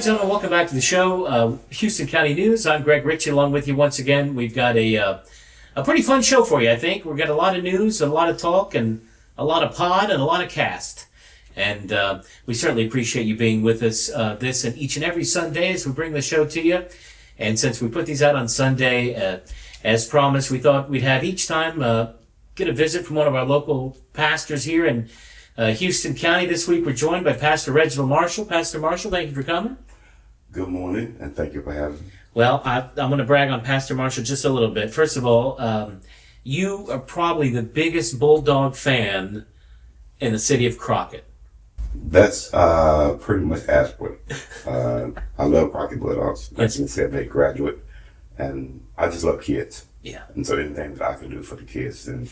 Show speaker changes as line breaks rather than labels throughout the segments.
gentlemen, welcome back to the show. Houston County News. I'm Greg Ritchie, along with you once again. We've got a pretty fun show for you, I think. We've got a lot of news, a lot of talk, and a lot of pod, and a lot of cast. And we certainly appreciate you being with us this and each and every Sunday as we bring the show to you. And since we put these out on Sunday, as promised, we thought we'd have each time get a visit from one of our local pastors here in Houston County. This week we're joined by Pastor Reginald Marshall. Pastor Marshall, thank you for coming.
Good morning, and thank you for having me.
Well, I'm going to brag on Pastor Marshall just a little bit. First of all, you are probably the biggest Bulldog fan in the city of Crockett.
That's pretty much accurate. I love Crockett Bulldogs. Like you said, they graduate, and I just love kids.
Yeah.
And so anything that I can do for the kids, then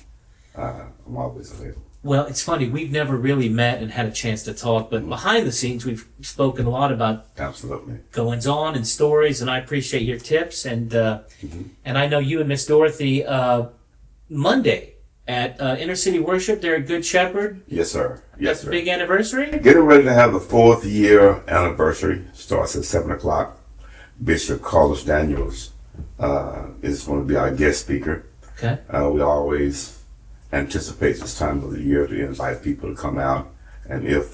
I'm always available.
Well, it's funny. We've never really met and had a chance to talk, but behind the scenes, we've spoken a lot about
Absolutely
goings on and stories, and I appreciate your tips. And and I know you and Miss Dorothy Monday at Inner City Worship. They're at Good Shepherd.
Yes, sir. Yes,
That's
sir.
a big anniversary.
Getting ready to have the 4th year anniversary. Starts at 7 o'clock. Bishop Carlos Daniels is going to be our guest speaker.
Okay.
We always anticipate this time of the year to invite people to come out. And if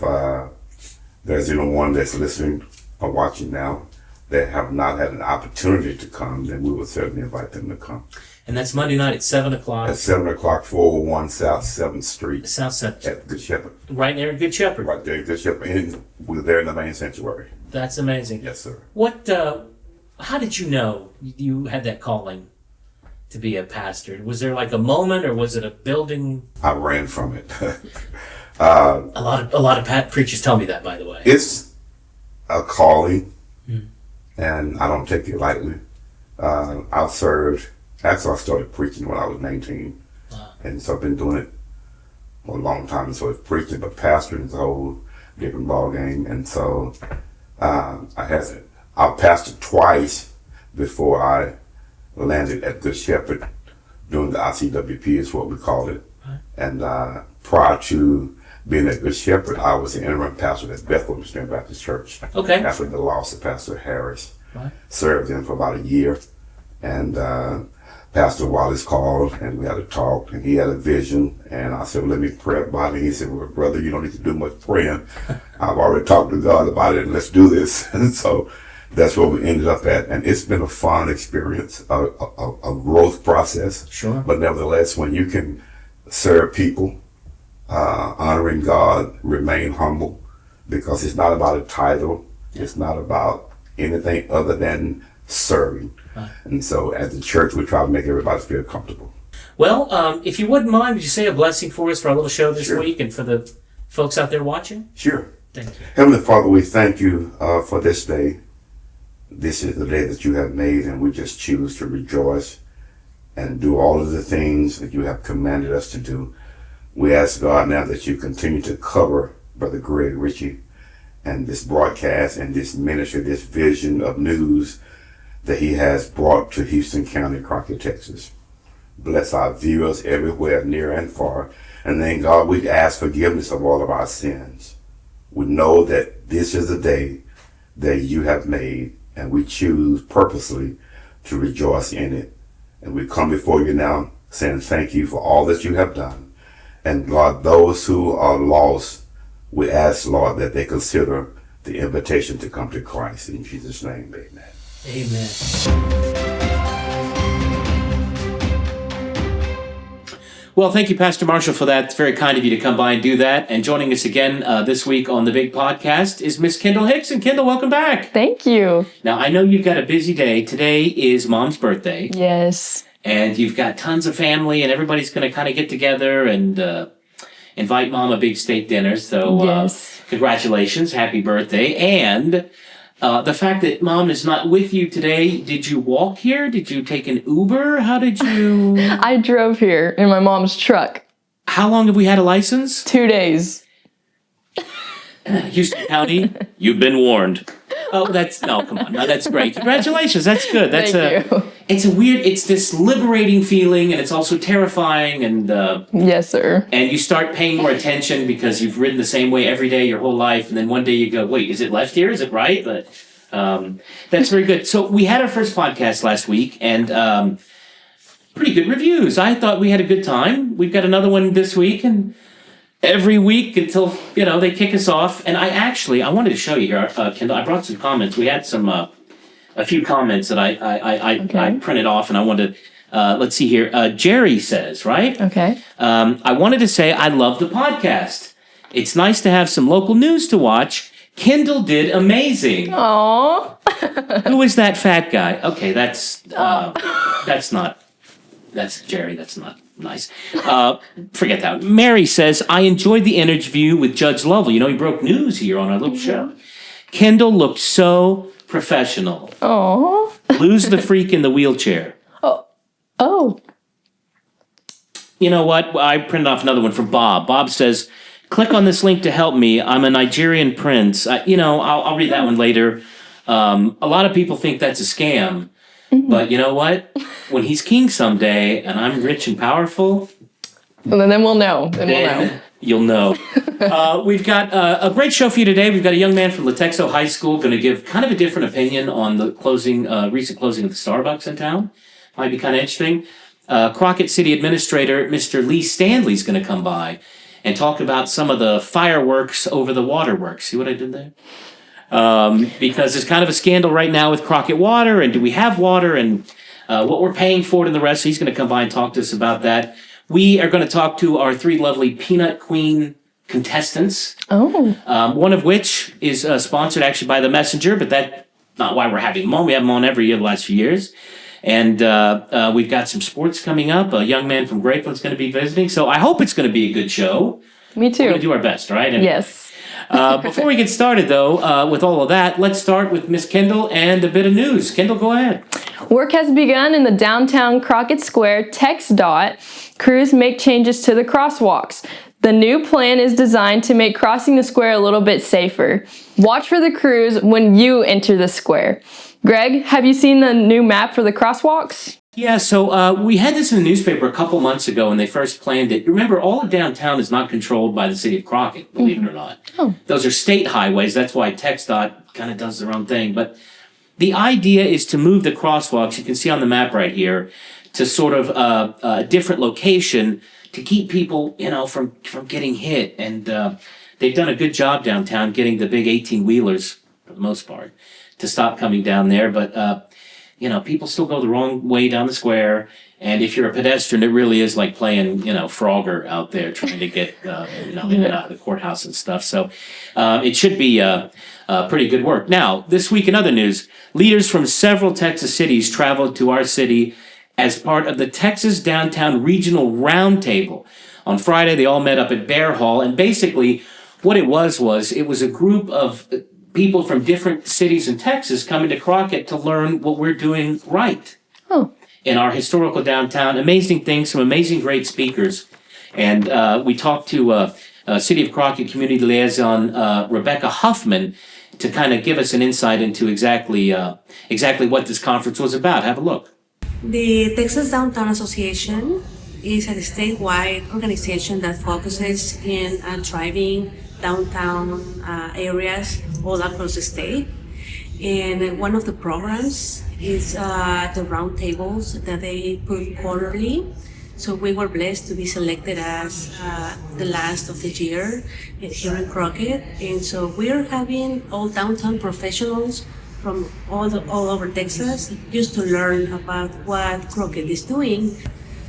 there's anyone that's listening or watching now that have not had an opportunity to come, then we would certainly invite them to come.
And that's Monday night at 7 o'clock.
At 7 o'clock, 401 South 7th Street.
South Central.
At Good Shepherd.
Right there in Good Shepherd.
Right there at Good Shepherd. And we're there in the main sanctuary.
That's amazing.
Yes, sir.
What? How did you know you had that calling to be a pastor? Was there like a moment, or was it a building?
I ran from it.
A lot of preachers tell me that, by the way.
It's a calling, and I don't take it lightly. I served. Actually, I started preaching when I was 19, and so I've been doing it for a long time. So it's preaching, but pastoring is a whole different ball game. And so I pastored twice before I landed at Good Shepherd doing the ICWP is what we call it. Right. And prior to being at Good Shepherd, I was the interim pastor at Bethel Missionary Baptist Church.
Okay.
After the loss of Pastor Harris.
Right. Served
him for about a year. And Pastor Wallace called, and we had a talk, and he had a vision, and I said, well, let me pray about it. He said, well, brother, you don't need to do much praying. I've already talked to God about it, and let's do this. And so that's where we ended up at. And it's been a fun experience, a growth process.
Sure.
But nevertheless, when you can serve people, honoring God, remain humble, because it's not about a title. Yeah. It's not about anything other than serving. Right. And so at the church, we try to make everybody feel comfortable.
Well, if you wouldn't mind, would you say a blessing for us for our little show this
Sure.
week and for the folks out there watching?
Sure.
Thank you.
Heavenly Father, we thank you for this day. This is the day that you have made, and we just choose to rejoice and do all of the things that you have commanded us to do. We ask, God, now that you continue to cover Brother Greg Ritchie and this broadcast and this ministry, this vision of news that he has brought to Houston County, Crockett, Texas. Bless our viewers everywhere, near and far. And then, God, we ask forgiveness of all of our sins. We know that this is the day that you have made, and we choose purposely to rejoice in it. And we come before you now saying thank you for all that you have done. And God, those who are lost, we ask, Lord, that they consider the invitation to come to Christ. In Jesus' name, amen.
Amen. Well, thank you, Pastor Marshall, for that. It's very kind of you to come by and do that. And joining us again this week on the big podcast is Miss Kendall Hickson. Kendall, welcome back.
Thank you.
Now, I know you've got a busy day. Today is Mom's birthday.
Yes.
And you've got tons of family, and everybody's going to kind of get together and invite Mom a big steak dinner. So
yes.
Congratulations. Happy birthday. And the fact that Mom is not with you today, did you walk here? Did you take an Uber? How did you...
I drove here in my mom's truck.
How long have we had a license?
2 days.
Houston County, you've been warned. Oh, come on. No, that's great. Congratulations. That's good.
Thank you.
It's this liberating feeling, and it's also terrifying, and
yes, sir.
And you start paying more attention because you've ridden the same way every day your whole life, and then one day you go, wait, is it left here? Is it right? But That's very good. So we had our first podcast last week, and pretty good reviews. I thought we had a good time. We've got another one this week, and every week until they kick us off. And I wanted to show you here, Kendall. I brought some comments. We had some a few comments that I printed off, and I wanted to. Let's see here. Jerry says, right?
Okay.
I wanted to say I love the podcast. It's nice to have some local news to watch. Kendall did amazing.
Aww.
Who is that fat guy? Okay, that's Jerry. That's not nice. Forget that. Mary says, I enjoyed the interview with Judge Lovell. He broke news here on our little show. Kendall looked so professional.
Aww.
Lose the freak in the wheelchair.
Oh.
You know what? I printed off another one from Bob. Bob says, click on this link to help me. I'm a Nigerian prince. I'll read that one later. A lot of people think that's a scam. But you know what? When he's king someday and I'm rich and powerful...
Well, then we'll know.
You'll know. We've got a great show for you today. We've got a young man from Latexo High School going to give kind of a different opinion on the recent closing of the Starbucks in town. Might be kind of interesting. Crockett City Administrator Mr. Lee Standley is going to come by and talk about some of the fireworks over the waterworks. See what I did there? Because there's kind of a scandal right now with Crockett Water, and do we have water, and what we're paying for it and the rest. So he's going to come by and talk to us about that. We are going to talk to our 3 lovely Peanut Queen contestants. Oh. One of which is sponsored actually by The Messenger, but that's not why we're having them on. We have them on every year the last few years. And we've got some sports coming up. A young man from Grapeland's going to be visiting. So I hope it's going to be a good show.
Me too.
We're going to do our best, right?
Yes.
Before we get started, though, with all of that, let's start with Miss Kendall and a bit of news. Kendall, go ahead.
Work has begun in the downtown Crockett Square TxDOT. Crews make changes to the crosswalks. The new plan is designed to make crossing the square a little bit safer. Watch for the crews when you enter the square. Greg, have you seen the new map for the crosswalks?
Yeah, so we had this in the newspaper a couple months ago when they first planned it. Remember, all of downtown is not controlled by the city of Crockett, believe it or not. Oh. Those are state highways. That's why TxDOT kind of does their own thing. But the idea is to move the crosswalks, you can see on the map right here, to sort of a different location to keep people, from getting hit. And they've done a good job downtown getting the big 18-wheelers, for the most part, to stop coming down there. But, people still go the wrong way down the square. And if you're a pedestrian, it really is like playing, Frogger out there trying to get, in and out of the courthouse and stuff. So it should be pretty good work. Now, this week in other news, leaders from several Texas cities traveled to our city as part of the Texas Downtown Regional Roundtable. On Friday, they all met up at Bear Hall. And basically, what it was a group of people from different cities in Texas coming to Crockett to learn what we're doing right in our historical downtown. Amazing things, some amazing great speakers. And we talked to City of Crockett Community Liaison Rebecca Huffman to kind of give us an insight into exactly what this conference was about. Have a look.
The Texas Downtown Association is a statewide organization that focuses in driving downtown areas all across the state. And one of the programs is the roundtables that they put quarterly. So we were blessed to be selected as the last of the year here in Crockett. And so we're having all downtown professionals from all over Texas just to learn about what Crockett is doing.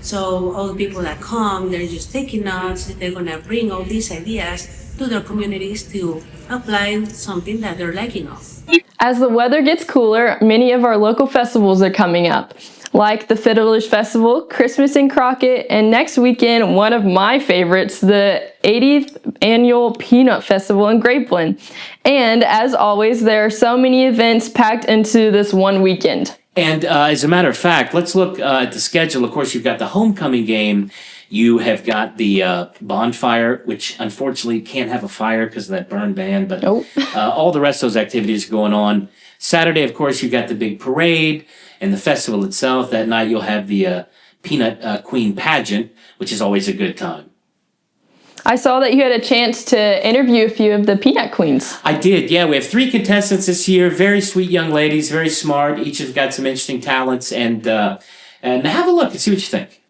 So all the people that come, they're just taking notes. They're gonna bring all these ideas to their communities to apply something that they're liking of.
As the weather gets cooler, many of our local festivals are coming up, like the Fiddler's Festival, Christmas in Crockett, and next weekend, one of my favorites, the 80th Annual Peanut Festival in Grapeland. And as always, there are so many events packed into this one weekend.
And as a matter of fact, let's look at the schedule. Of course, you've got the homecoming game. You have got the bonfire, which unfortunately can't have a fire because of that burn ban. But all the rest of those activities are going on. Saturday, of course, you've got the big parade and the festival itself. That night, you'll have the Peanut Queen pageant, which is always a good time.
I saw that you had a chance to interview a few of the Peanut Queens.
I did, yeah. We have 3 contestants this year. Very sweet young ladies, very smart. Each have got some interesting talents, and have a look and see what you think.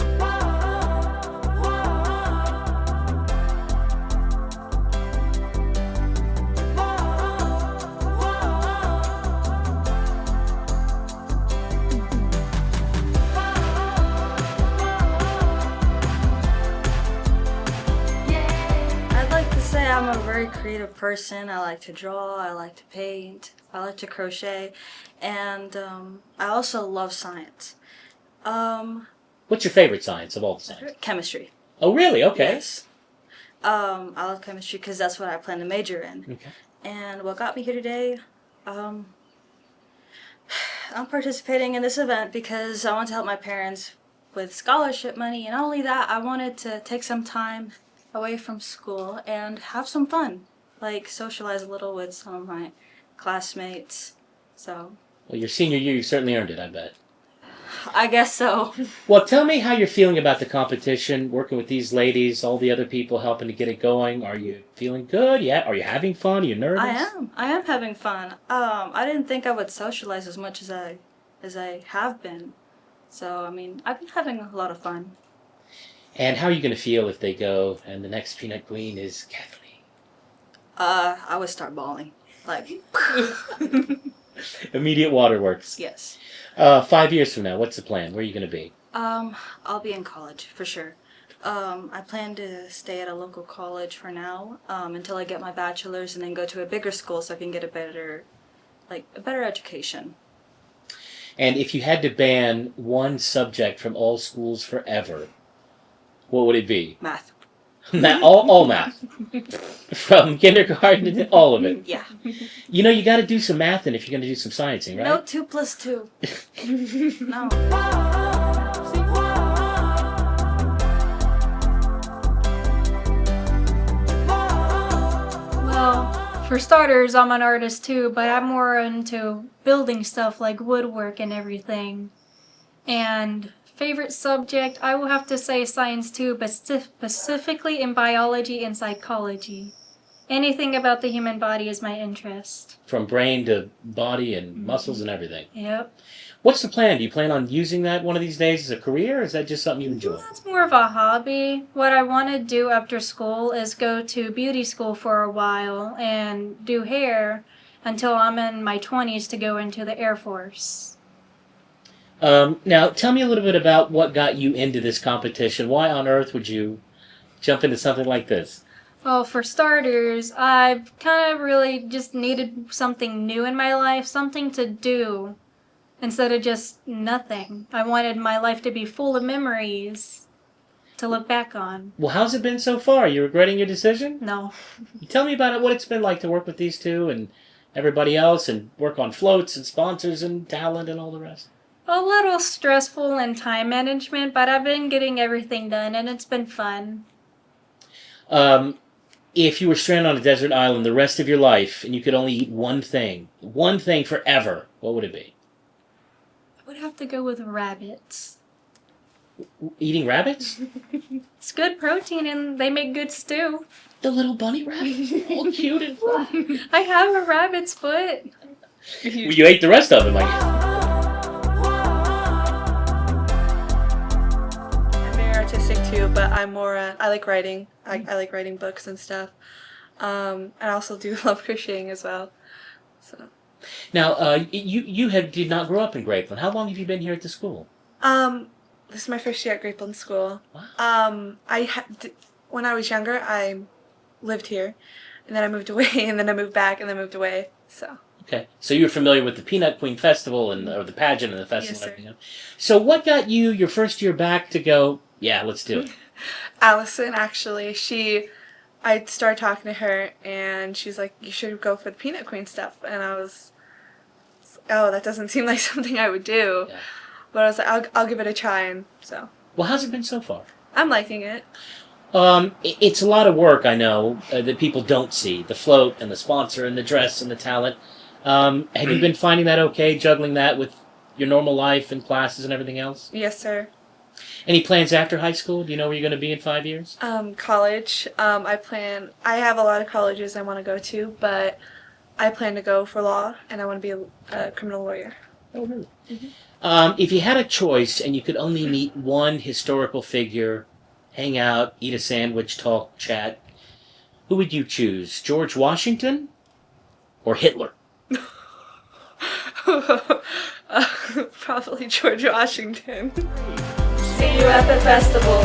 I'm a very creative person. I like to draw, I like to paint, I like to crochet, and I also love science.
What's your favorite science of all the science?
Chemistry.
Oh, really? Okay.
Yes. I love chemistry because that's what I plan to major in.
Okay.
And what got me here today, I'm participating in this event because I want to help my parents with scholarship money, and not only that, I wanted to take some time away from school and have some fun, like socialize a little with some of my classmates. So,
well, your senior year, you certainly earned it, I bet.
I guess so.
Well, tell me how you're feeling about the competition, working with these ladies, all the other people helping to get it going. Are you feeling good? Yeah. Are you having fun? Are you nervous?
I am having fun. I didn't think I would socialize as much as I have been. So, I mean, I've been having a lot of fun.
And how are you going to feel if they go and the next Peanut Queen is Kathleen?
I would start bawling. Like,
immediate waterworks.
Yes.
5 years from now, what's the plan? Where are you going to be?
I'll be in college for sure. I plan to stay at a local college for now until I get my bachelor's, and then go to a bigger school so I can get a better education.
And if you had to ban one subject from all schools forever, what would it be?
Math.
all math. From kindergarten to all of it.
Yeah.
You know, you got to do some math if you're going to do some sciencing, right?
No 2 plus 2. No.
Well, for starters, I'm an artist too, but I'm more into building stuff like woodwork and everything. And favorite subject, I will have to say science too, but specifically in biology and psychology. Anything about the human body is my interest.
From brain to body and muscles and everything.
Yep.
What's the plan? Do you plan on using that one of these days as a career, or is that just something you enjoy?
That's more of a hobby. What I want to do after school is go to beauty school for a while and do hair until I'm in my 20s to go into the Air Force.
Now, tell me a little bit about what got you into this competition. Why on earth would you jump into something like this?
Well, for starters, I kind of really just needed something new in my life, something to do instead of just nothing. I wanted my life to be full of memories to look back on.
Well, how's it been so far? Are you regretting your decision?
No.
Tell me about it, what it's been like to work with these two and everybody else and work on floats and sponsors and talent and all the rest.
A little stressful in time management, but I've been getting everything done, and it's been fun.
If you were stranded on a desert island the rest of your life, and you could only eat one thing forever, what would it be?
I would have to go with rabbits.
Eating rabbits?
It's good protein, and they make good stew.
The little bunny rabbits? All cute and fun.
I have a rabbit's foot.
Well, you ate the rest of them, I guess.
Artistic too, but I'm more I like writing. I like writing books and stuff. I also do love crocheting as well. So
Now, you did not grow up in Grapeland. How long have you been here at the school?
this is my first year at Grapeland School.
Wow.
When I was younger, I lived here, and then I moved away, and then I moved back, and then moved away. So.
Okay, so you're familiar with the Peanut Queen Festival or the pageant and the festival
Yes,
and everything else. So what got you your first year back to go, yeah, let's do it?
Allison, actually, I started talking to her, and she's like, you should go for the Peanut Queen stuff. And I was, oh, that doesn't seem like something I would do.
Yeah.
But I was like, I'll give it a try, and so.
Well, how's it been so far?
I'm liking it.
It's a lot of work, I know, that people don't see. The float and the sponsor and the dress and the talent. Have you been finding that okay, juggling that with your normal life and classes and everything else?
Yes, sir.
Any plans after high school? Do you know where you're going to be in 5 years?
College. I have a lot of colleges I want to go to, but I plan to go for law, and I want to be a criminal lawyer.
Oh, really? If you had a choice and you could only meet one historical figure, hang out, eat a sandwich, talk, chat, who would you choose? George Washington or Hitler?
Probably George Washington.
See you at the festival.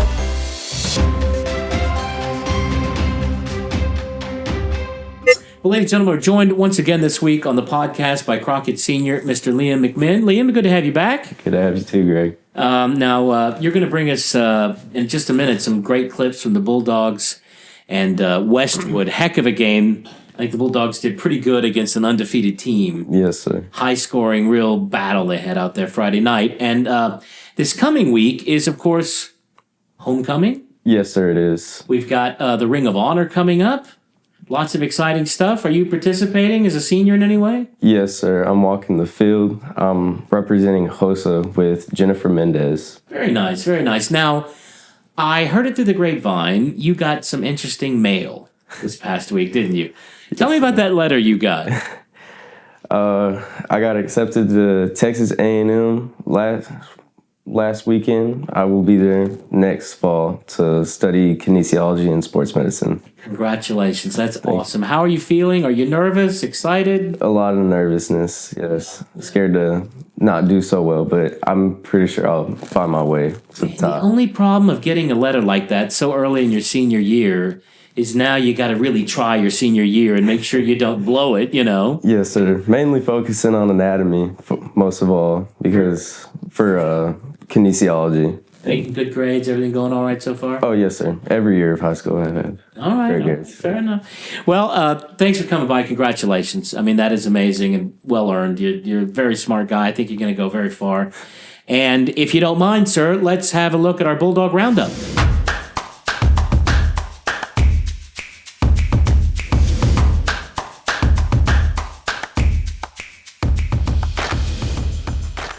Well, ladies and gentlemen, we're joined once again this week on the podcast by Crockett Senior, Mr. Liam McMinn. Liam, good to have you back.
Good to have you too, Greg.
Now, you're going to bring us, in just a minute, some great clips from the Bulldogs and Westwood. Heck of a game. I think the Bulldogs did pretty good against an undefeated team.
Yes, sir.
High-scoring, real battle they had out there Friday night. And this coming week is, of course, homecoming.
Yes, sir, it is.
We've got the Ring of Honor coming up. Lots of exciting stuff. Are you participating as a senior in any way?
Yes, sir. I'm walking the field. I'm representing HOSA with Jennifer Mendez.
Very nice, very nice. Now, I heard it through the grapevine. You got some interesting mail this past week, didn't you? Tell me about that letter you got.
I got accepted to Texas A&M last weekend. I will be there next fall to study kinesiology and sports medicine.
Congratulations. That's awesome. How are you feeling? Are you nervous, excited?
A lot of nervousness, yes. Scared to not do so well, but I'm pretty sure I'll find my way to the top.
The only problem of getting a letter like that so early in your senior year is now you got to really try your senior year and make sure you don't blow it, you know?
Yes, sir. Mainly focusing on anatomy, most of all, because for kinesiology.
Making good grades, everything going all right so far?
Oh, yes, sir. Every year of high school I've had.
All right.
Very good.
Fair enough. Well, thanks for coming by. Congratulations. I mean, that is amazing and well-earned. You're a very smart guy. I think you're going to go very far. And if you don't mind, sir, let's have a look at our Bulldog Roundup.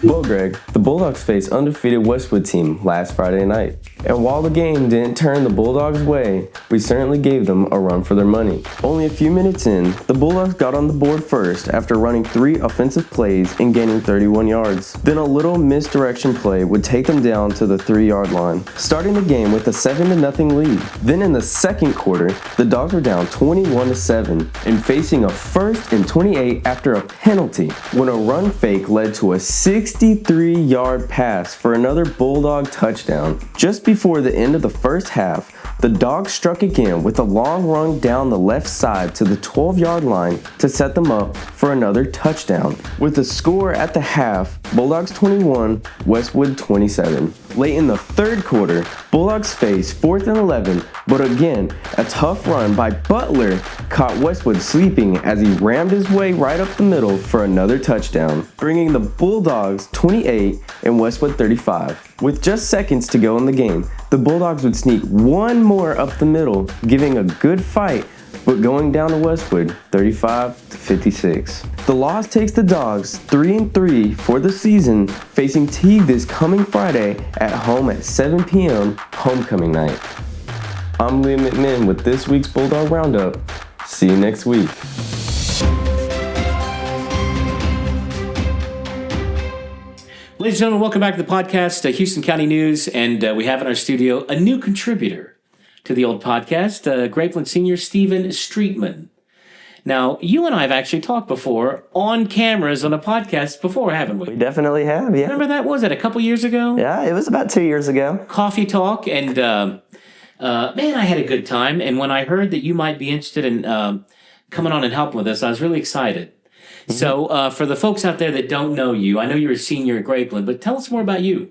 Well, Greg, the Bulldogs faced undefeated Westwood team last Friday night. And while the game didn't turn the Bulldogs' way, we certainly gave them a run for their money. Only a few minutes in, the Bulldogs got on the board first after running 3 offensive plays and gaining 31 yards. Then a little misdirection play would take them down to the 3-yard line, starting the game with a 7-0 lead. Then in the second quarter, the Dogs were down 21-7 and facing a 1st and 28 after a penalty when a run fake led to a 63-yard pass for another Bulldog touchdown. Just before the end of the first half, the Dogs struck again with a long run down the left side to the 12-yard line to set them up for another touchdown. With the score at the half, Bulldogs 21, Westwood 27. Late in the third quarter, Bulldogs faced 4th and 11, but again, a tough run by Butler caught Westwood sleeping as he rammed his way right up the middle for another touchdown, bringing the Bulldogs 28 and Westwood 35. With just seconds to go in the game, the Bulldogs would sneak one more up the middle, giving a good fight, but going down to Westwood 35-56. The loss takes the Dogs 3-3 for the season, facing Teague this coming Friday at home at 7 p.m. homecoming night. I'm Liam McMinn with this week's Bulldog Roundup. See you next week.
Ladies and gentlemen, welcome back to the podcast, Houston County News, and we have in our studio a new contributor to the old podcast, Grapeland Senior Steven Streetman. Now, you and I have actually talked before on cameras on a podcast before, haven't we?
We definitely have, yeah.
Remember that? Was it a couple years ago?
Yeah, it was about 2 years ago.
Coffee talk, and man, I had a good time. And when I heard that you might be interested in coming on and helping with us, I was really excited. Mm-hmm. So for the folks out there that don't know you, I know you're a senior at Grapeland, but tell us more about you.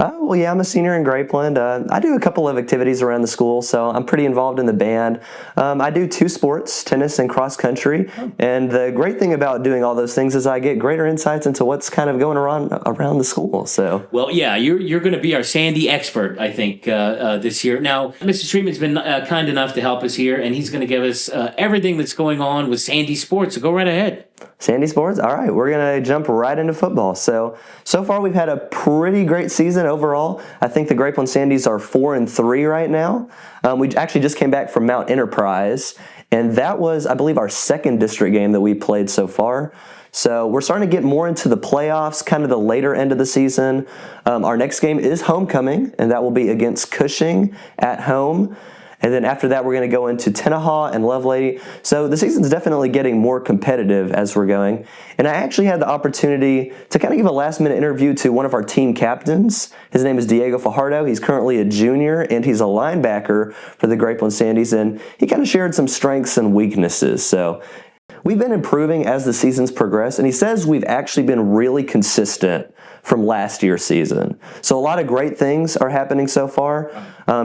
Well, yeah, I'm a senior in Grapeland. I do a couple of activities around the school, so I'm pretty involved in the band. I do 2 sports, tennis and cross country. And the great thing about doing all those things is I get greater insights into what's kind of going around the school. So,
well, yeah, you're going to be our Sandy expert, I think, this year. Now, Mr. Streetman's been kind enough to help us here, and he's going to give us everything that's going on with Sandy sports. So go right ahead.
Sandy Sports? All right, we're going to jump right into football. So far we've had a pretty great season overall. I think the Grapeland Sandies are 4-3 right now. We actually just came back from Mount Enterprise, and that was, I believe, our second district game that we played so far. So we're starting to get more into the playoffs, kind of the later end of the season. Our next game is homecoming, and that will be against Cushing at home. And then after that, we're going to go into Tenaha and Lovelady. So the season's definitely getting more competitive as we're going. And I actually had the opportunity to kind of give a last-minute interview to one of our team captains. His name is Diego Fajardo. He's currently a junior, and he's a linebacker for the Grapeland Sandies. And he kind of shared some strengths and weaknesses. So we've been improving as the season's progressed, and he says we've actually been really consistent from last year's season. So a lot of great things are happening so far.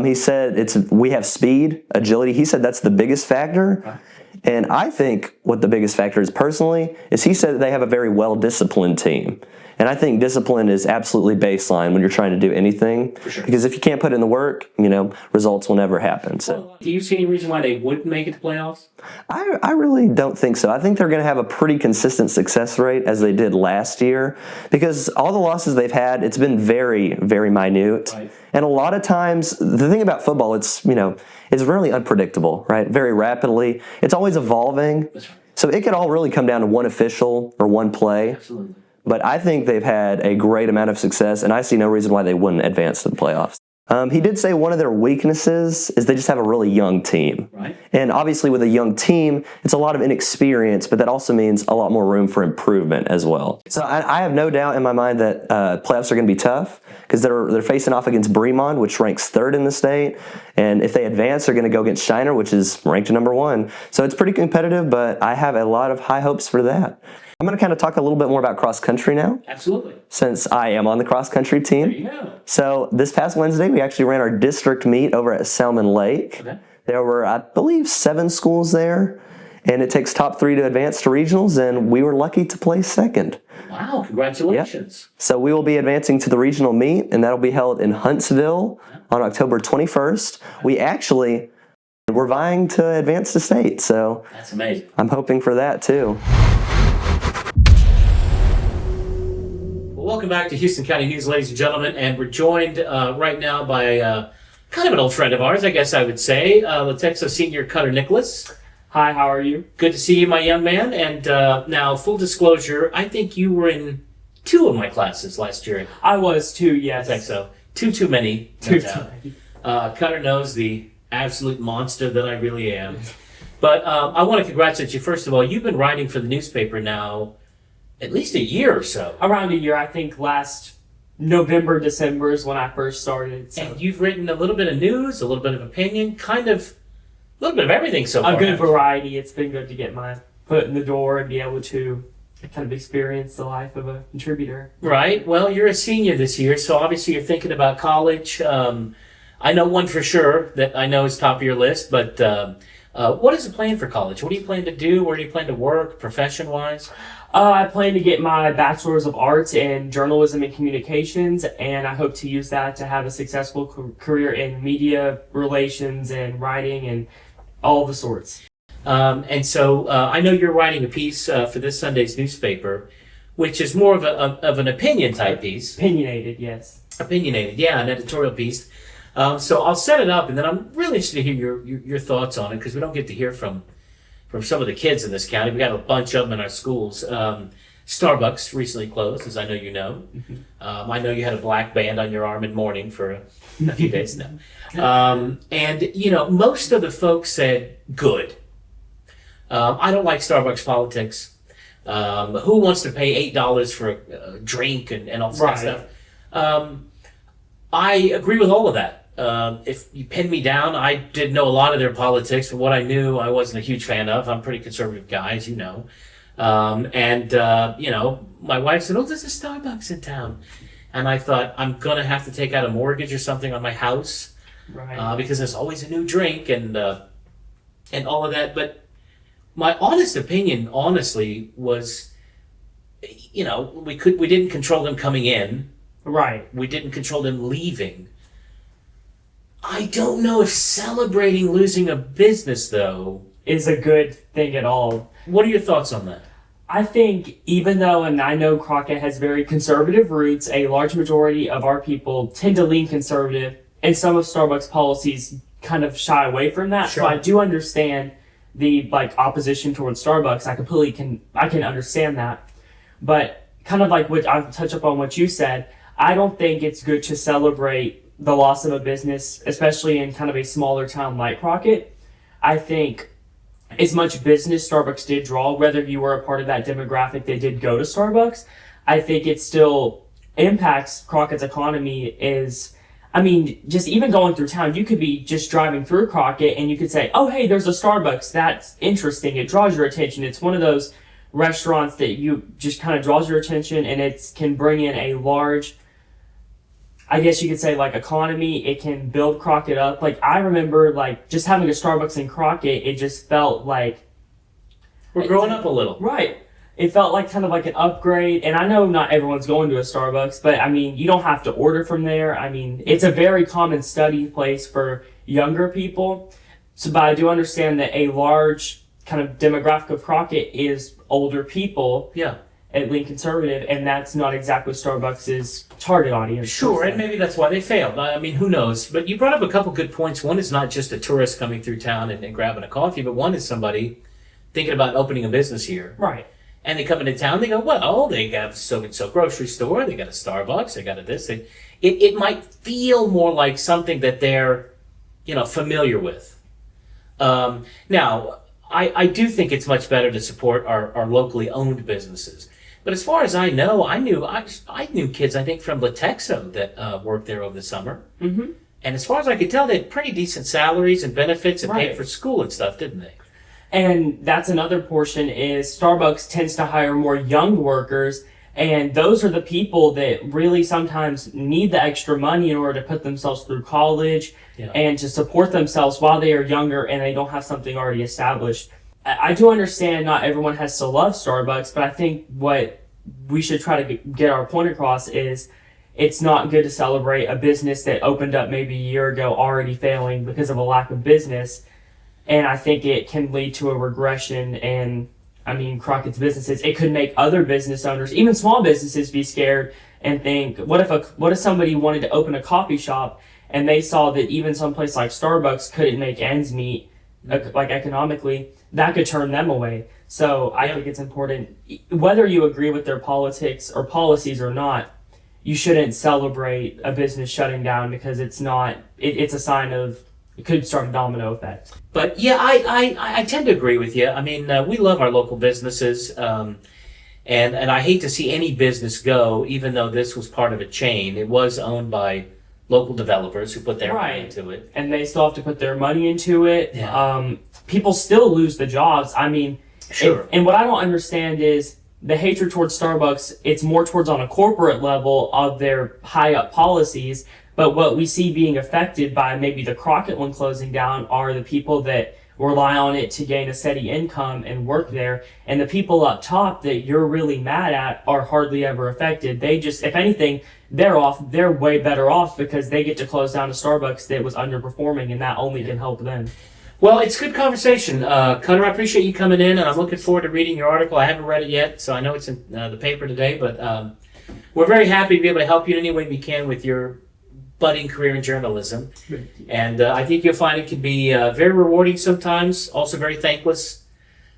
He said we have speed, agility. He said that's the biggest factor. And I think what the biggest factor is personally is he said that they have a very well-disciplined team. And I think discipline is absolutely baseline when you're trying to do anything. For sure. Because if you can't put in the work, results will never happen. So,
do you see any reason why they wouldn't make it to playoffs?
I really don't think so. I think they're going to have a pretty consistent success rate as they did last year, because all the losses they've had, it's been very, very minute. Right. And a lot of times, the thing about football, it's really unpredictable, right? Very rapidly. It's always evolving. That's right. So it could all really come down to one official or one play.
Absolutely.
But I think they've had a great amount of success, and I see no reason why they wouldn't advance to the playoffs. He did say one of their weaknesses is they just have a really young team.
Right.
And obviously with a young team, it's a lot of inexperience, but that also means a lot more room for improvement as well. So I have no doubt in my mind that playoffs are going to be tough, because they're facing off against Bremond, which ranks 3rd in the state. And if they advance, they're going to go against Shiner, which is ranked number 1. So it's pretty competitive, but I have a lot of high hopes for that. I'm going to kind of talk a little bit more about cross country now.
Absolutely.
Since I am on the cross country team.
There you go.
So this past Wednesday, we actually ran our district meet over at Salmon Lake. Okay. There were, I believe, 7 schools there, and it takes top 3 to advance to regionals, and we were lucky to place 2nd.
Wow, congratulations.
Yep. So we will be advancing to the regional meet, and that'll be held in Huntsville on October 21st. We're vying to advance to state, so
that's amazing.
I'm hoping for that too.
Welcome back to Houston County News, ladies and gentlemen, and we're joined right now by kind of an old friend of ours, I guess I would say, Latexo senior Cutter Nicholas.
Hi, how are you?
Good to see you, my young man. And now, full disclosure, I think you were in 2 of my classes last year.
I was too, yes.
I think so. Too many.
Too many.
Cutter knows the absolute monster that I really am. But I want to congratulate you. First of all, you've been writing for the newspaper now at least a year or so.
Around a year. I think last November, December is when I first started. So.
And you've written a little bit of news, a little bit of opinion, kind of a little bit of everything so far.
A good variety. It's been good to get my foot in the door and be able to kind of experience the life of a contributor.
Right. Well, you're a senior this year, so obviously you're thinking about college. I know one for sure that I know is top of your list, but what is the plan for college? What do you plan to do? Where do you plan to work, profession-wise?
I plan to get my Bachelor's of Arts in Journalism and Communications, and I hope to use that to have a successful career in media relations and writing and all the sorts.
And so I know you're writing a piece for this Sunday's newspaper, which is more of an opinion type piece.
Opinionated, yes.
Opinionated, yeah, an editorial piece. So I'll set it up, and then I'm really interested to hear your thoughts on it, because we don't get to hear from some of the kids in this county. We got a bunch of them in our schools. Starbucks recently closed, as I know you know. Mm-hmm. I know you had a black band on your arm in mourning for a few days now. And, most of the folks said, good. I don't like Starbucks politics. Who wants to pay $8 for a drink and all this kind of stuff? I agree with all of that. If you pin me down, I did know a lot of their politics, but what I knew I wasn't a huge fan of. I'm a pretty conservative guy, as you know. My wife said, oh, there's a Starbucks in town. And I thought, I'm going to have to take out a mortgage or something on my house. Right. Because there's always a new drink and all of that. But my honest opinion, honestly, was, we didn't control them coming in.
Right.
We didn't control them leaving. I don't know if celebrating losing a business, though,
is a good thing at all.
What are your thoughts on that?
I think even though, and I know Crockett has very conservative roots, a large majority of our people tend to lean conservative, and some of Starbucks policies kind of shy away from that.
Sure.
So I do understand the opposition towards Starbucks. I can understand that. But kind of like what I'll touch up on what you said, I don't think it's good to celebrate the loss of a business, especially in kind of a smaller town like Crockett. I think as much business Starbucks did draw, whether you were a part of that demographic that did go to Starbucks, I think it still impacts Crockett's economy just even going through town, you could be just driving through Crockett and you could say, oh, hey, there's a Starbucks. That's interesting. It draws your attention. It's one of those restaurants that you just kind of draws your attention, and it can bring in a large, I guess you could say, economy. It can build Crockett up. I remember just having a Starbucks in Crockett, it just felt like
We're growing up a little.
Right. It felt like kind of like an upgrade. And I know not everyone's going to a Starbucks, but you don't have to order from there. It's a very common study place for younger people. But I do understand that a large kind of demographic of Crockett is older people.
Yeah.
At lean conservative, and that's not exactly Starbucks' target audience.
Sure, and maybe that's why they failed. Who knows? But you brought up a couple good points. One is not just a tourist coming through town and grabbing a coffee, but one is somebody thinking about opening a business here.
Right.
And they come into town, they go, well, they have so-and-so grocery store, they got a Starbucks, they got a this. It might feel more like something that they're, familiar with. Now, I do think it's much better to support our locally owned businesses. But as far as I know, I knew kids, I think, from Latexo that worked there over the summer.
Mm-hmm.
And as far as I could tell, they had pretty decent salaries and benefits and
Right.
paid for school and stuff, didn't they?
And that's another portion is Starbucks tends to hire more young workers, and those are the people that really sometimes need the extra money in order to put themselves through college and to support themselves while they are younger and they don't have something already established. I do understand not everyone has to love Starbucks, but I think what we should try to get our point across is it's not good to celebrate a business that opened up maybe a year ago already failing because of a lack of business. And I think it can lead to a regression in, Crockett's businesses. It could make other business owners, even small businesses, be scared and think, what if somebody wanted to open a coffee shop and they saw that even someplace like Starbucks couldn't make ends meet, economically, that could turn them away. So I think it's important, whether you agree with their politics or policies or not, you shouldn't celebrate a business shutting down because it's a sign of, it could start a domino effect.
But yeah, I tend to agree with you. We love our local businesses, and I hate to see any business go, even though this was part of a chain. It was owned by local developers who put their money into it.
And they still have to put their money into it.
Yeah.
People still lose the jobs.
Sure.
And what I don't understand is the hatred towards Starbucks, it's more towards on a corporate level of their high up policies. But what we see being affected by maybe the Crockett one closing down are the people that rely on it to gain a steady income and work there. And the people up top that you're really mad at are hardly ever affected. They just, if anything, they're way better off because they get to close down a Starbucks that was underperforming, and that only can help them.
Well, it's good conversation. Cutter, I appreciate you coming in, and I'm looking forward to reading your article. I haven't read it yet, so I know it's in the paper today, but we're very happy to be able to help you in any way we can with your budding career in journalism. And I think you'll find it can be very rewarding sometimes, also very thankless,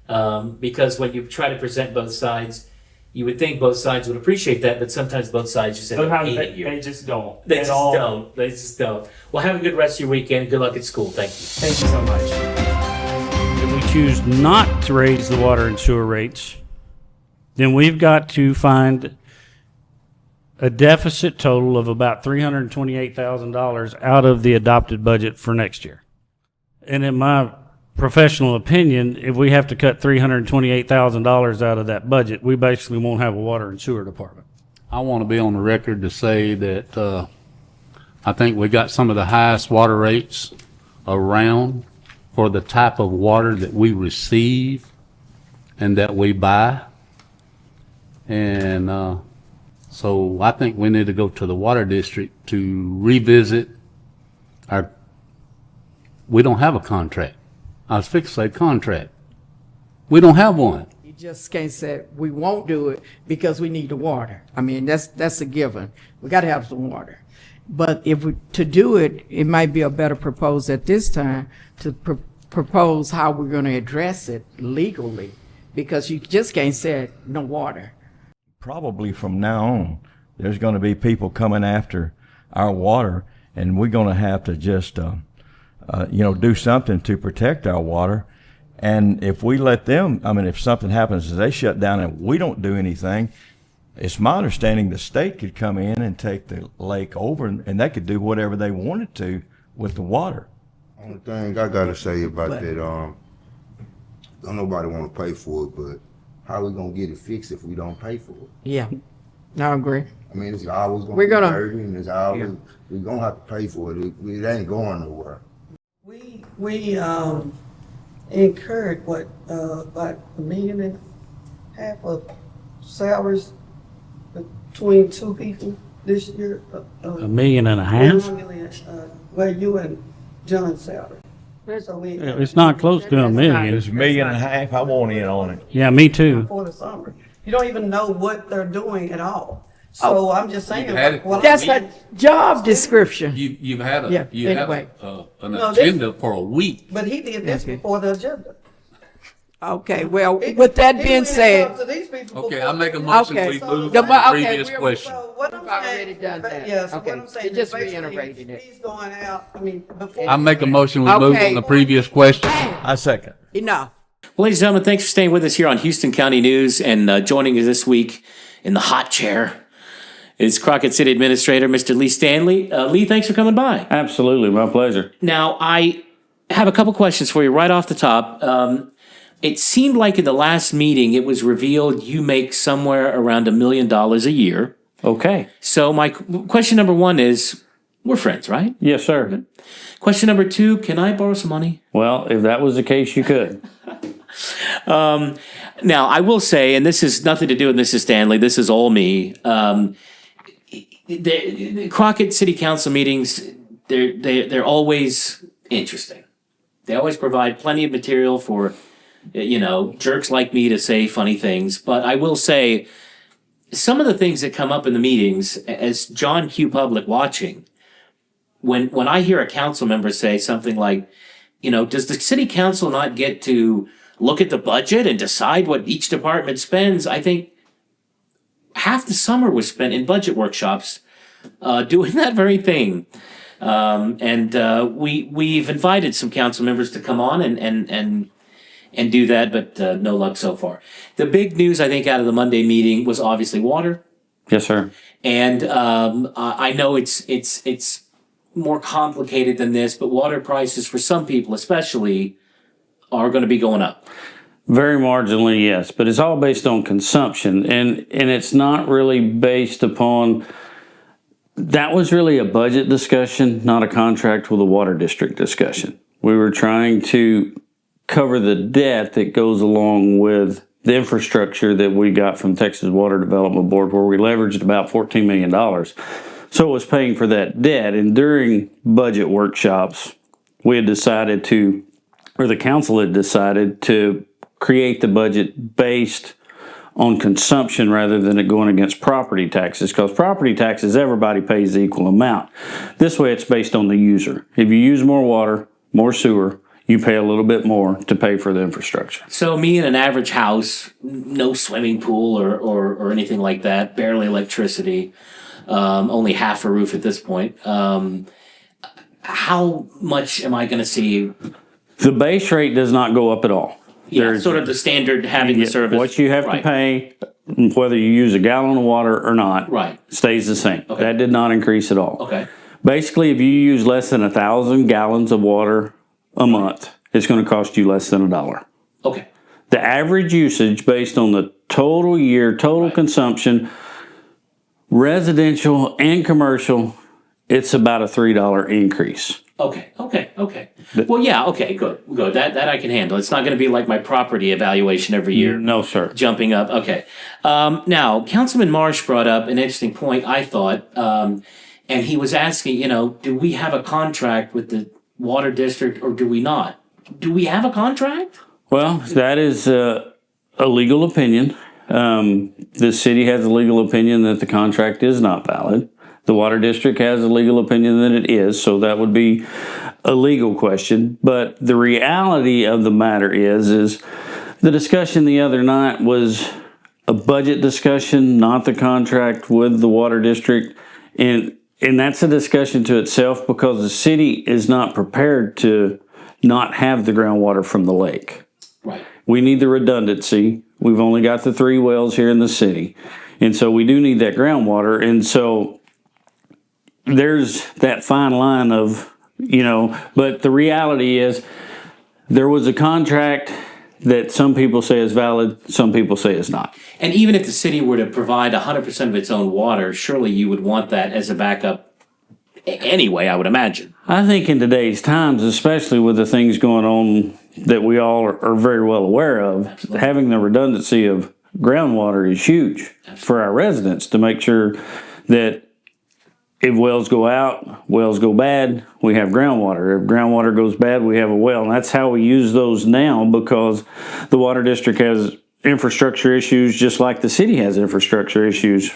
because when you try to present both sides, you would think both sides would appreciate that, but sometimes both sides just end up hating you.
They just don't.
They just don't. Well, have a good rest of your weekend, and good luck at school. Thank you.
Thank you so much.
If we choose not to raise the water and sewer rates, then we've got to find a deficit total of about $328,000 out of the adopted budget for next year. And in my professional opinion, if we have to cut $328,000 out of that budget, we basically won't have a water and sewer department.
I want to be on the record to say that I think we got some of the highest water rates around for the type of water that we receive and that we buy. And so I think we need to go to the water district to revisit we don't have a contract. I was fixing to say contract. We don't have one.
just can't say we won't do it because we need the water. I mean, that's a given. We got to have some water. But to do it, it might be a better proposal at this time to propose how we're going to address it legally, because you just can't say no water.
Probably from now on, there's going to be people coming after our water, and we're going to have to just, do something to protect our water. And if we let them, if something happens, they shut down and we don't do anything, it's my understanding the state could come in and take the lake over, and they could do whatever they wanted to with the water.
Only thing I gotta say about that, don't nobody want to pay for it, but how we gonna get it fixed if we don't pay for it?
Yeah, I agree.
It's always gonna be dirty, and it's always, we're gonna have to pay for it. It ain't going nowhere.
We incurred about $1.5 million of salaries between two people this year.
$1.5 million?
Well, you and John's salary. So
It's not close to $1 million.
It's $1.5 million. I want in on it.
Yeah, me too.
For the summer, you don't even know what they're doing at all. So I'm just saying,
That's a job description.
You've had
Yeah,
you
anyway.
had an agenda for a week.
But he did this before the agenda.
Okay, well, with that being said,
Okay, I make a motion we move to the previous question.
What I'm already done that. Yes, what I'm saying is basically he's going out. Before.
I make a motion we move on the previous question.
I second.
Enough.
Well, ladies and gentlemen, thanks for staying with us here on Houston County News, and joining us this week in the hot chair is Crockett City Administrator, Mr. Lee Standley. Lee, thanks for coming by.
Absolutely, my pleasure.
Now, I have a couple questions for you right off the top. It seemed like in the last meeting it was revealed you make somewhere around $1 million a year.
Okay.
So my question number one is, we're friends, right?
Yes, sir.
Question number two, can I borrow some money?
Well, if that was the case, you could.
Now, I will say, and this has nothing to do with Mrs. Standley, this is all me. The Crockett City Council meetings, they're always interesting. They always provide plenty of material for, jerks like me to say funny things. But I will say, some of the things that come up in the meetings, as John Q. Public watching, when I hear a council member say something like, does the city council not get to look at the budget and decide what each department spends? I think half the summer was spent in budget workshops doing that very thing. We've invited some council members to come on and do that, but no luck so far. The big news, I think, out of the Monday meeting was obviously water.
Yes, sir.
And I know it's more complicated than this, but water prices for some people especially are going to be going up.
Very marginally, yes, but it's all based on consumption, and it's not really based upon. That was really a budget discussion, not a contract with a water district discussion. We were trying to cover the debt that goes along with the infrastructure that we got from Texas Water Development Board, where we leveraged about $14 million. So it was paying for that debt, and during budget workshops, we had decided the council had decided to create the budget based on consumption rather than it going against property taxes, because property taxes, everybody pays the equal amount. This way it's based on the user. If you use more water, more sewer, you pay a little bit more to pay for the infrastructure.
So me in an average house, no swimming pool or anything like that, barely electricity, only half a roof at this point. How much am I going to see?
The base rate does not go up at all.
Yeah, it's sort of the standard having the service.
What you have to pay, whether you use a gallon of water or not, stays the same.
Okay.
That did not increase at all.
Okay.
Basically, if you use less than 1,000 gallons of water a month, it's going to cost you less than $1.
Okay.
The average usage based on the total year, total consumption, residential and commercial, it's about a $3 increase.
Okay. Well, yeah, okay, good. That I can handle. It's not going to be like my property evaluation every year.
No, sir.
Jumping up. Okay. Now, Councilman Marsh brought up an interesting point, I thought, and he was asking, do we have a contract with the water district or do we not? Do we have a contract?
Well, that is a a legal opinion. The city has a legal opinion that the contract is not valid. The water district has a legal opinion that it is, so that would be a legal question. But the reality of the matter is the discussion the other night was a budget discussion, not the contract with the water district. And that's a discussion to itself because the city is not prepared to not have the groundwater from the lake.
Right.
We need the redundancy. We've only got the 3 wells here in the city. And so we do need that groundwater. And so there's that fine line of, but the reality is there was a contract that some people say is valid, some people say is not.
And even if the city were to provide 100% of its own water, surely you would want that as a backup anyway, I would imagine.
I think in today's times, especially with the things going on that we all are very well aware of, absolutely, having the redundancy of groundwater is huge, absolutely, for our residents to make sure that if wells go out, wells go bad, we have groundwater. If groundwater goes bad, we have a well. And that's how we use those now because the water district has infrastructure issues just like the city has infrastructure issues.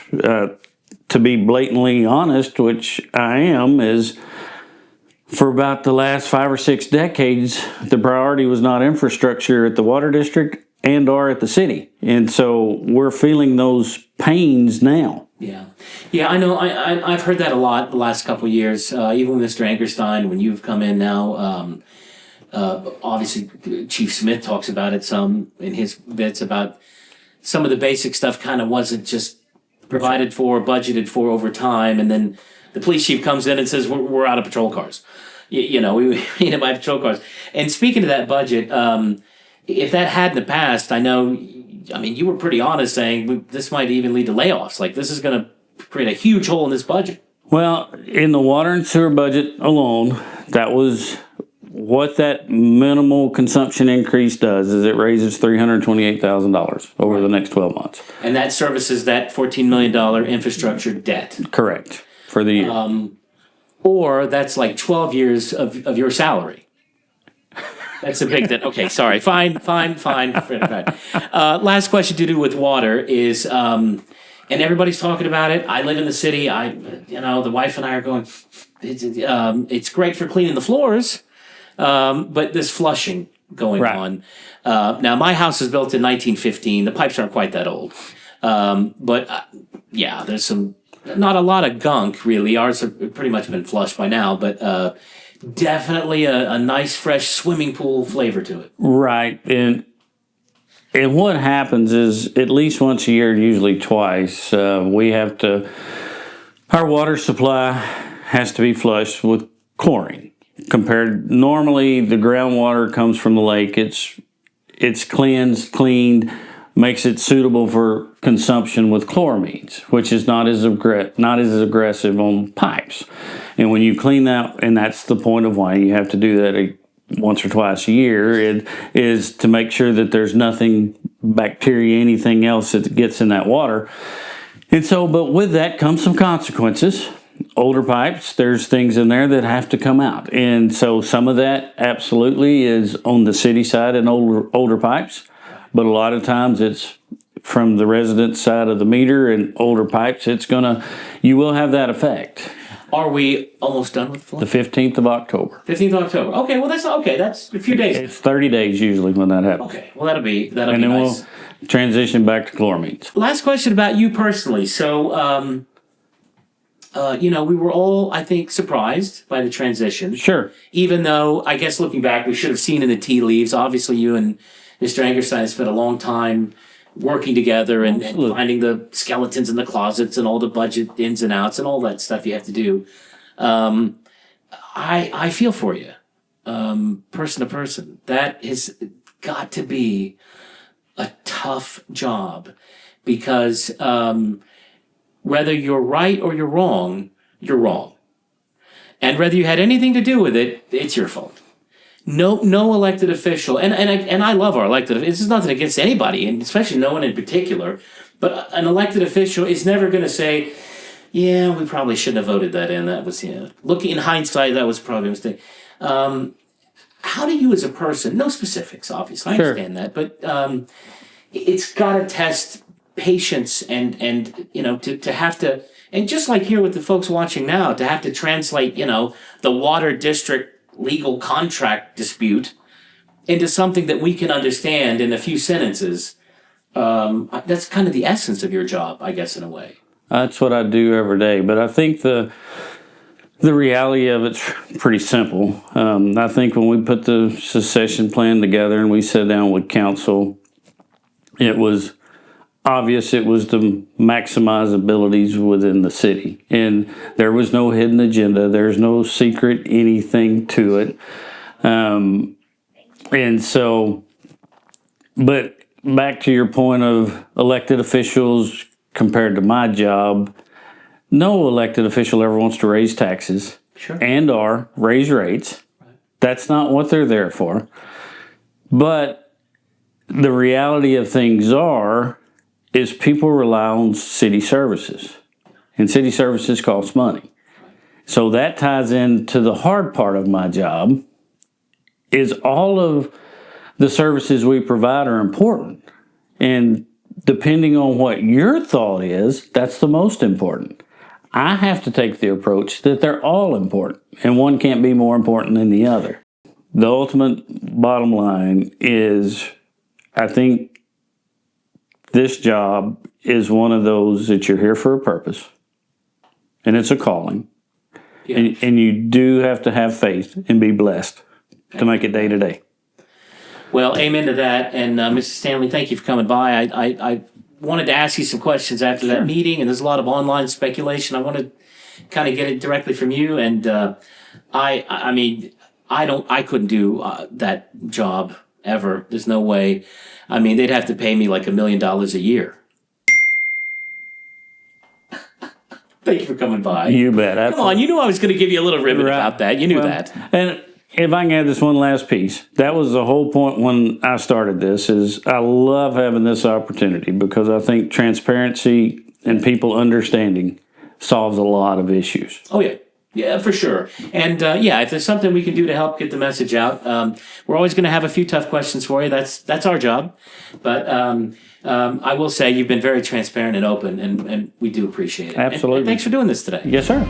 To be blatantly honest, which I am, is for about the last 5 or 6 decades, the priority was not infrastructure at the water district and or at the city. And so we're feeling those pains now.
Yeah, I know. I've heard that a lot the last couple of years. Even with Mr. Angerstein, when you've come in now, obviously Chief Smith talks about it some in his bits about some of the basic stuff kind of wasn't just provided for, budgeted for over time, and then the police chief comes in and says we're out of patrol cars. We need to buy patrol cars. And speaking of that budget, if that hadn't passed, you were pretty honest saying this might even lead to layoffs. Like this is going to create a huge hole in this budget.
Well, in the water and sewer budget alone, that was what that minimal consumption increase does is it raises $328,000 over the next 12 months.
And that services that $14 million infrastructure debt.
Correct. For the year.
Or that's like 12 years of your salary. That's a big thing. Okay, sorry. Fine. Last question to do with water is, and everybody's talking about it. I live in the city. The wife and I are going, it's great for cleaning the floors. But there's flushing going on. Now, my house was built in 1915. The pipes aren't quite that old. There's not a lot of gunk, really. Ours have pretty much been flushed by now, but definitely a nice, fresh swimming pool flavor to it.
Right. And what happens is at least once a year, usually twice, our water supply has to be flushed with chlorine. Normally the groundwater comes from the lake. It's cleaned, makes it suitable for consumption with chloramines, which is not as aggressive on pipes. And when you clean that, and that's the point of why you have to do that once or twice a year, it is to make sure that there's nothing, bacteria, anything else that gets in that water. And so, but with that comes some consequences. Older pipes, there's things in there that have to come out. And so some of that absolutely is on the city side and older pipes. But a lot of times it's from the resident side of the meter and older pipes. You will have that effect.
Are we almost done with flood?
The 15th of October.
15th of October. Okay, well that's okay. That's a few days.
It's 30 days usually when that happens.
Okay, well that'll be nice.
And then we'll transition back to chloramines.
Last question about you personally. So, we were all, I think, surprised by the transition.
Sure.
Even though, I guess looking back, we should have seen in the tea leaves. Obviously, you and Mr. Angerstein spent a long time working together and finding the skeletons in the closets and all the budget ins and outs and all that stuff you have to do. I feel for you, person to person. That has got to be a tough job because whether you're right or you're wrong, you're wrong. And whether you had anything to do with it, it's your fault. No elected official, and I love our elected officials. This is nothing against anybody, and especially no one in particular, but an elected official is never going to say, yeah, we probably shouldn't have voted that in. That was, looking in hindsight, that was probably a mistake. How do you as a person, no specifics, obviously, I understand that, but it's got to test patience and you know, to have to, and just like here with the folks watching now, to have to translate, you know, the water district legal contract dispute into something that we can understand in a few sentences. That's kind of the essence of your job, I guess, in a way.
That's what I do every day. But I think the reality of it's pretty simple. I think when we put the secession plan together and we sat down with council, it was obvious it was to maximize abilities within the city. And there was no hidden agenda. There's no secret anything to it. And so, but back to your point of elected officials compared to my job, no elected official ever wants to raise taxes and or raise rates. That's not what they're there for. But the reality of things is people rely on city services, and city services cost money. So that ties into the hard part of my job, is all of the services we provide are important. And depending on what your thought is, that's the most important. I have to take the approach that they're all important, and one can't be more important than the other. The ultimate bottom line is, I think this job is one of those that you're here for a purpose, and it's a calling. Yeah. And you do have to have faith and be blessed to make it day to day.
Well, amen to that. And Mr. Standley, thank you for coming by. I wanted to ask you some questions after that meeting, and there's a lot of online speculation. I want to kind of get it directly from you. And I mean, I couldn't do that job ever. There's no way. I mean, they'd have to pay me like $1 million a year. Thank you for coming by.
You bet. Absolutely.
Come on, you knew I was going to give you a little ribbon about that. You knew that.
And if I can add this one last piece, that was the whole point when I started this, is I love having this opportunity because I think transparency and people understanding solves a lot of issues.
Oh, yeah. Yeah, for sure. And yeah, if there's something we can do to help get the message out, we're always going to have a few tough questions for you. That's our job. But I will say you've been very transparent and open, and we do appreciate it.
Absolutely.
And thanks for doing this today.
Yes, sir.